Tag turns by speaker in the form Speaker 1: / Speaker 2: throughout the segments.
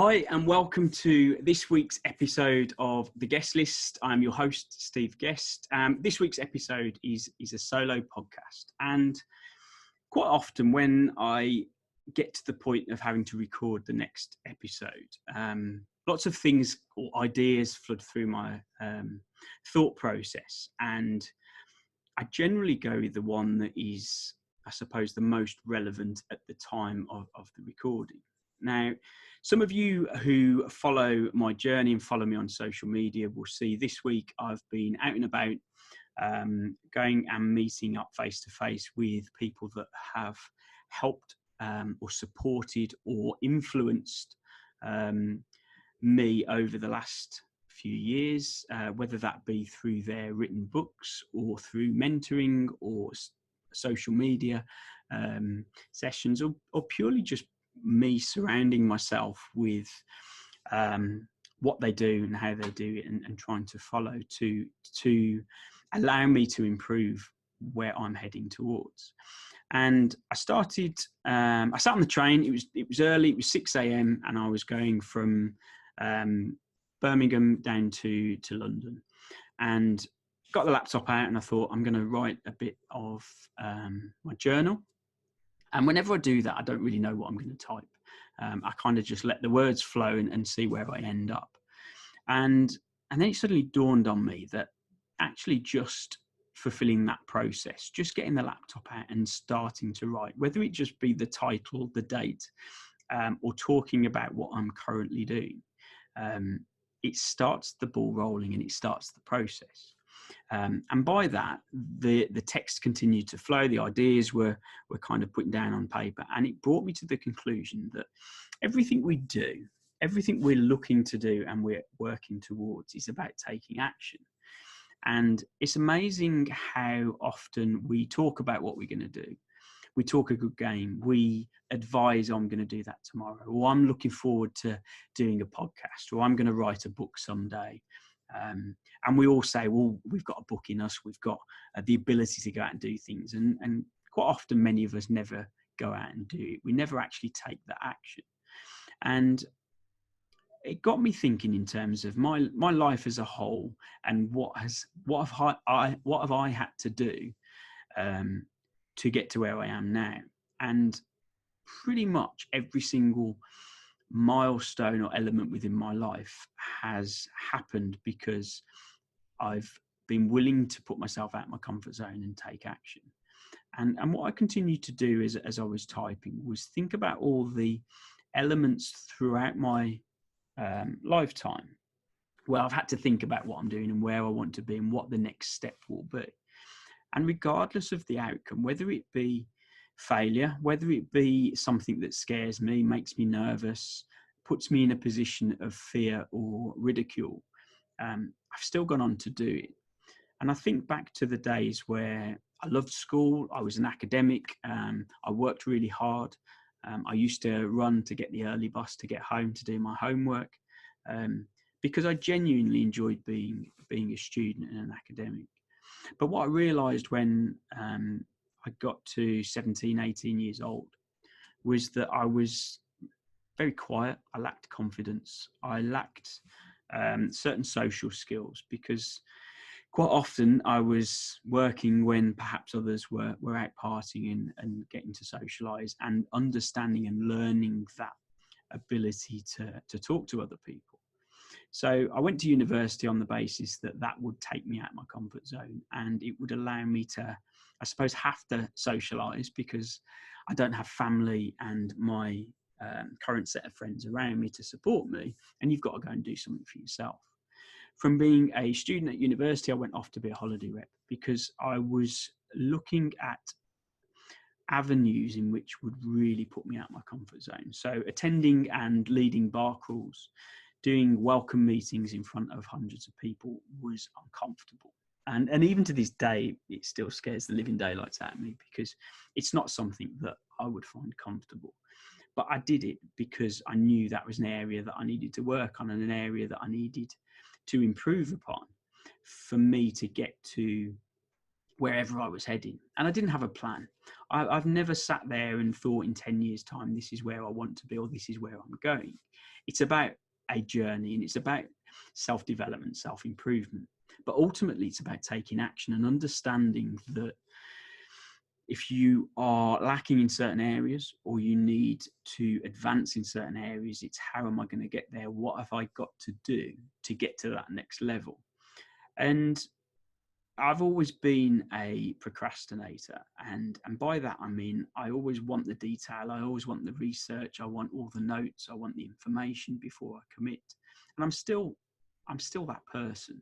Speaker 1: Hi, and welcome to this week's episode of the Guestlist. I'm your host, Steve Guest. This week's episode is a solo podcast. And quite often when I get to the point of having to record the next episode, lots of things or ideas flood through my thought process. And I generally go with the one that is, I suppose, the most relevant at the time of the recording. Now, some of you who follow my journey and follow me on social media will see this week I've been out and about, going and meeting up face to face with people that have helped or supported or influenced me over the last few years, whether that be through their written books or through mentoring or social media sessions, or purely just me surrounding myself with what they do and how they do it, and trying to follow to allow me to improve where I'm heading towards. And I sat on the train. It was early. It was 6 a.m. and I was going from Birmingham down to London, and got the laptop out, and I thought I'm going to write a bit of my journal. And whenever I do that, I don't really know what I'm going to type. I kind of just let the words flow and see where I end up. And then it suddenly dawned on me that actually just fulfilling that process, just getting the laptop out and starting to write, whether it just be the title, the date, or talking about what I'm currently doing, it starts the ball rolling and it starts the process. And by that, the text continued to flow. The ideas were kind of put down on paper, and it brought me to the conclusion that everything we do, everything we're looking to do and we're working towards, is about taking action. And it's amazing how often we talk about what we're going to do. We talk a good game. We advise, I'm going to do that tomorrow, or I'm looking forward to doing a podcast, or I'm going to write a book someday. And we all say, well, we've got a book in us, we've got the ability to go out and do things. And quite often, many of us never go out and do it. We never actually take that action. And it got me thinking in terms of my life as a whole, and what have I had to do to get to where I am now. And pretty much every single milestone or element within my life has happened because I've been willing to put myself out of my comfort zone and take action. And what I continued to do as I was typing was think about all the elements throughout my lifetime where I've had to think about what I'm doing and where I want to be and what the next step will be. And regardless of the outcome, whether it be failure, whether it be something that scares me, makes me nervous, puts me in a position of fear or ridicule, I've still gone on to do it. And I think back to the days where I loved school, I was an academic, I worked really hard. I used to run to get the early bus to get home to do my homework, because I genuinely enjoyed being a student and an academic. But what I realised when I got to 17, 18 years old was that I was very quiet. I lacked confidence. I lacked certain social skills, because quite often I was working when perhaps others were out partying and getting to socialise, and understanding and learning that ability to talk to other people. So I went to university on the basis that would take me out of my comfort zone, and it would allow me to, I suppose, have to socialise, because I don't have family and my current set of friends around me to support me, and you've got to go and do something for yourself. From being a student at university, I went off to be a holiday rep, because I was looking at avenues in which would really put me out of my comfort zone. So attending and leading bar crawls, doing welcome meetings in front of hundreds of people was uncomfortable. And even to this day, it still scares the living daylights out of me, because it's not something that I would find comfortable. But I did it because I knew that was an area that I needed to work on, and an area that I needed to improve upon for me to get to wherever I was heading. And I didn't have a plan. I've never sat there and thought in 10 years' time, this is where I want to be, or this is where I'm going. It's about a journey, and it's about self-development, self-improvement. But ultimately, it's about taking action and understanding that if you are lacking in certain areas, or you need to advance in certain areas, it's how am I going to get there? What have I got to do to get to that next level? And I've always been a procrastinator, and by that I mean I always want the detail, I always want the research, I want all the notes, I want the information before I commit. And I'm still that person.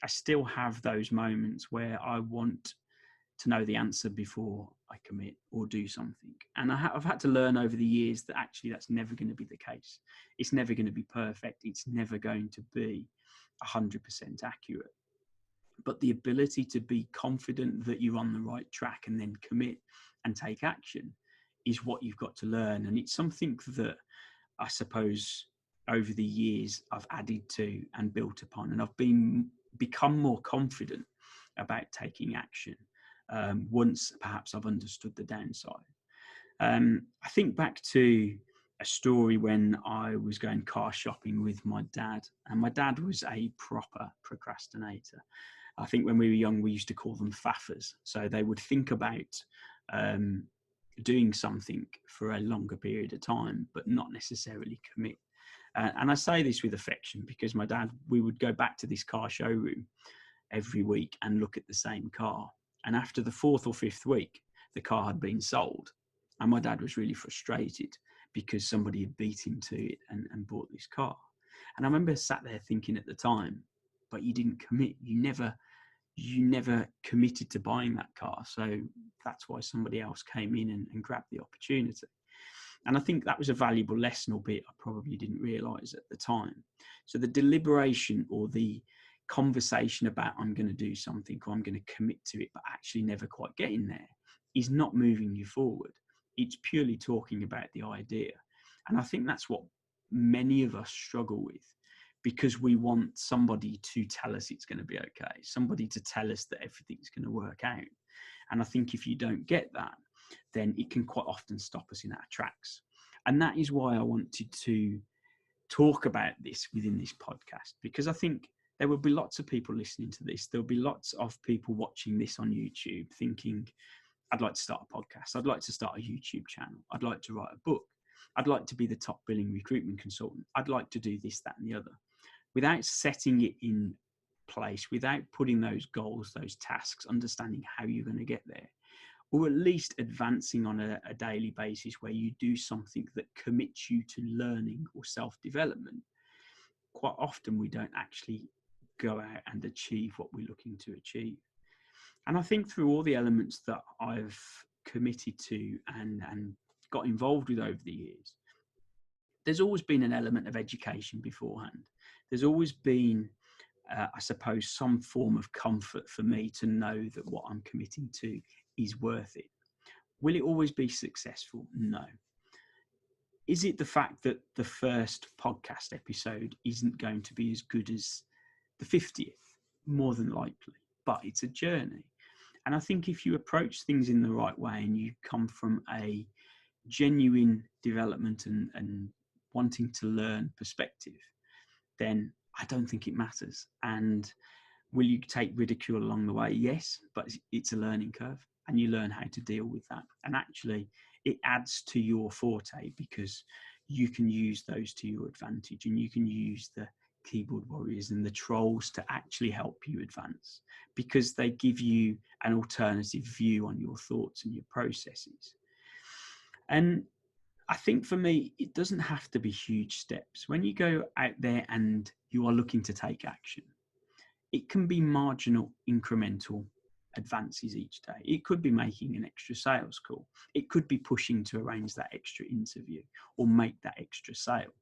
Speaker 1: I still have those moments where I want to know the answer before I commit or do something. And I've had to learn over the years that actually that's never going to be the case. It's never going to be perfect. It's never going to be 100% accurate. But the ability to be confident that you're on the right track and then commit and take action is what you've got to learn. And it's something that I suppose over the years I've added to and built upon, and I've become more confident about taking action once perhaps I've understood the downside. I think back to a story when I was going car shopping with my dad, and my dad was a proper procrastinator. I think when we were young, we used to call them faffers. So they would think about doing something for a longer period of time, but not necessarily commit. And I say this with affection because my dad, we would go back to this car showroom every week and look at the same car. And after the fourth or fifth week, the car had been sold. And my dad was really frustrated because somebody had beat him to it and bought this car. And I remember sat there thinking at the time, but you didn't commit. You never committed to buying that car. So that's why somebody else came in and grabbed the opportunity. And I think that was a valuable lesson, albeit I probably didn't realize at the time. So the deliberation or the conversation about I'm going to do something or I'm going to commit to it, but actually never quite getting there is not moving you forward. It's purely talking about the idea. And I think that's what many of us struggle with, because we want somebody to tell us it's going to be okay, somebody to tell us that everything's going to work out. And I think if you don't get that, then it can quite often stop us in our tracks. And that is why I wanted to talk about this within this podcast, because I think there will be lots of people listening to this. There'll be lots of people watching this on YouTube thinking, I'd like to start a podcast. I'd like to start a YouTube channel. I'd like to write a book. I'd like to be the top billing recruitment consultant. I'd like to do this, that, and the other. Without setting it in place, without putting those goals, those tasks, understanding how you're going to get there, or at least advancing on a daily basis where you do something that commits you to learning or self-development, quite often we don't actually go out and achieve what we're looking to achieve. And I think through all the elements that I've committed to and got involved with over the years, there's always been an element of education beforehand. There's always been, I suppose, some form of comfort for me to know that what I'm committing to is worth it. Will it always be successful? No. Is it the fact that the first podcast episode isn't going to be as good as the 50th? More than likely, but it's a journey. And I think if you approach things in the right way and you come from a genuine development and wanting to learn perspective, then I don't think it matters. And will you take ridicule along the way? Yes, but it's a learning curve and you learn how to deal with that. And actually it adds to your forte because you can use those to your advantage, and you can use the keyboard warriors and the trolls to actually help you advance because they give you an alternative view on your thoughts and your processes. And I think for me, it doesn't have to be huge steps. When you go out there and you are looking to take action, it can be marginal, incremental advances each day. It could be making an extra sales call. It could be pushing to arrange that extra interview or make that extra sale.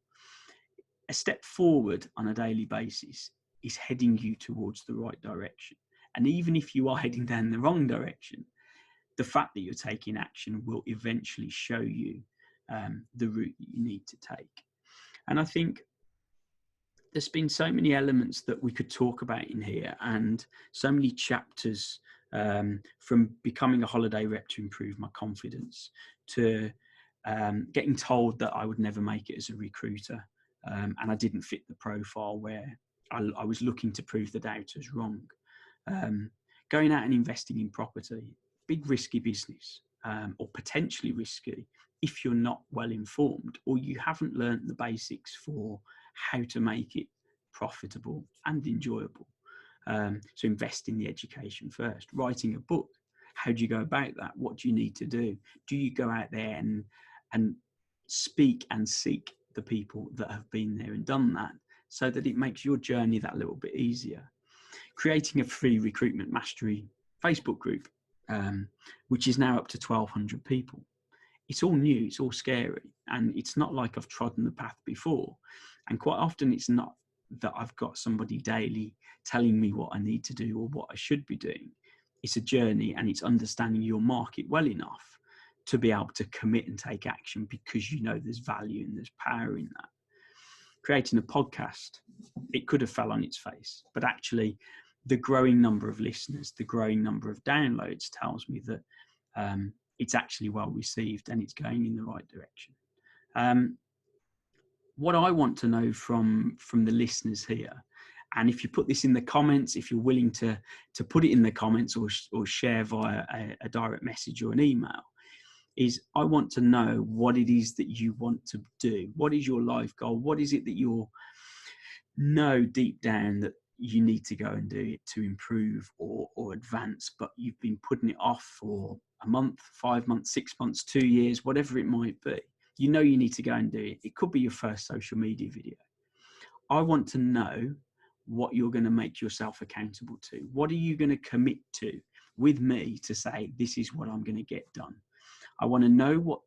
Speaker 1: A step forward on a daily basis is heading you towards the right direction. And even if you are heading down the wrong direction, the fact that you're taking action will eventually show you the route that you need to take. And I think there's been so many elements that we could talk about in here and so many chapters from becoming a holiday rep to improve my confidence, to getting told that I would never make it as a recruiter, and I didn't fit the profile where I was looking to prove the doubters wrong. Going out and investing in property, big risky business, or potentially risky if you're not well informed or you haven't learned the basics for how to make it profitable and enjoyable. So invest in the education first. Writing a book, how do you go about that? What do you need to do? Do you go out there and speak and seek the people that have been there and done that, so that it makes your journey that little bit easier? Creating a free recruitment mastery Facebook group, which is now up to 1,200 people. It's all new, it's all scary, and it's not like I've trodden the path before. And quite often it's not that I've got somebody daily telling me what I need to do or what I should be doing. It's a journey, and it's understanding your market well enough to be able to commit and take action, because you know there's value and there's power in that. Creating a podcast, it could have fell on its face, but actually the growing number of listeners, the growing number of downloads tells me that it's actually well received and it's going in the right direction. What I want to know from the listeners here, and if you put this in the comments, if you're willing to put it in the comments or share via a direct message or an email, is I want to know what it is that you want to do. What is your life goal? What is it that you know deep down that you need to go and do it to improve or advance, but you've been putting it off for a month, 5 months, 6 months, 2 years, whatever it might be. You know you need to go and do it. It could be your first social media video. I want to know what you're going to make yourself accountable to. What are you going to commit to with me to say, this is what I'm going to get done? I want to know what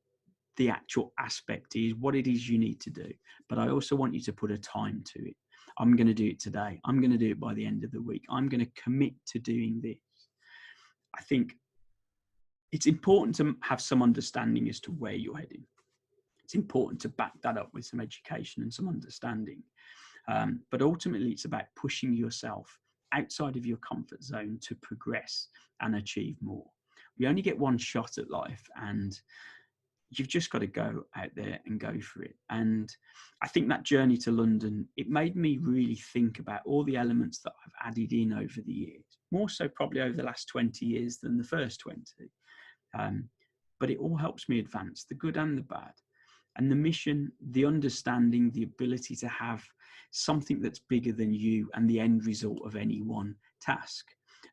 Speaker 1: the actual aspect is, what it is you need to do. But I also want you to put a time to it. I'm going to do it today. I'm going to do it by the end of the week. I'm going to commit to doing this. I think it's important to have some understanding as to where you're heading. It's important to back that up with some education and some understanding. But ultimately, it's about pushing yourself outside of your comfort zone to progress and achieve more. We only get one shot at life, and you've just got to go out there and go for it. And I think that journey to London, it made me really think about all the elements that I've added in over the years, more so probably over the last 20 years than the first 20. But it all helps me advance, the good and the bad. And the mission, the understanding, the ability to have something that's bigger than you and the end result of any one task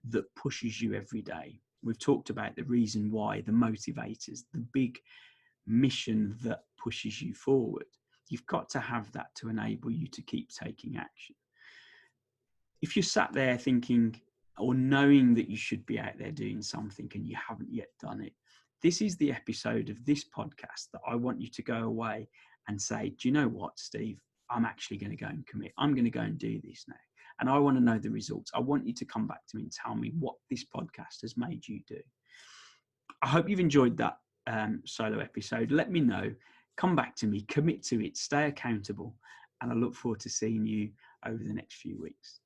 Speaker 1: that pushes you every day. We've talked about the reason why, the motivators, the big mission that pushes you forward. You've got to have that to enable you to keep taking action. If you're sat there thinking or knowing that you should be out there doing something and you haven't yet done it, this is the episode of this podcast that I want you to go away and say, do you know what, Steve? I'm actually going to go and commit. I'm going to go and do this now. And I want to know the results. I want you to come back to me and tell me what this podcast has made you do. I hope you've enjoyed that solo episode. Let me know. Come back to me. Commit to it. Stay accountable. And I look forward to seeing you over the next few weeks.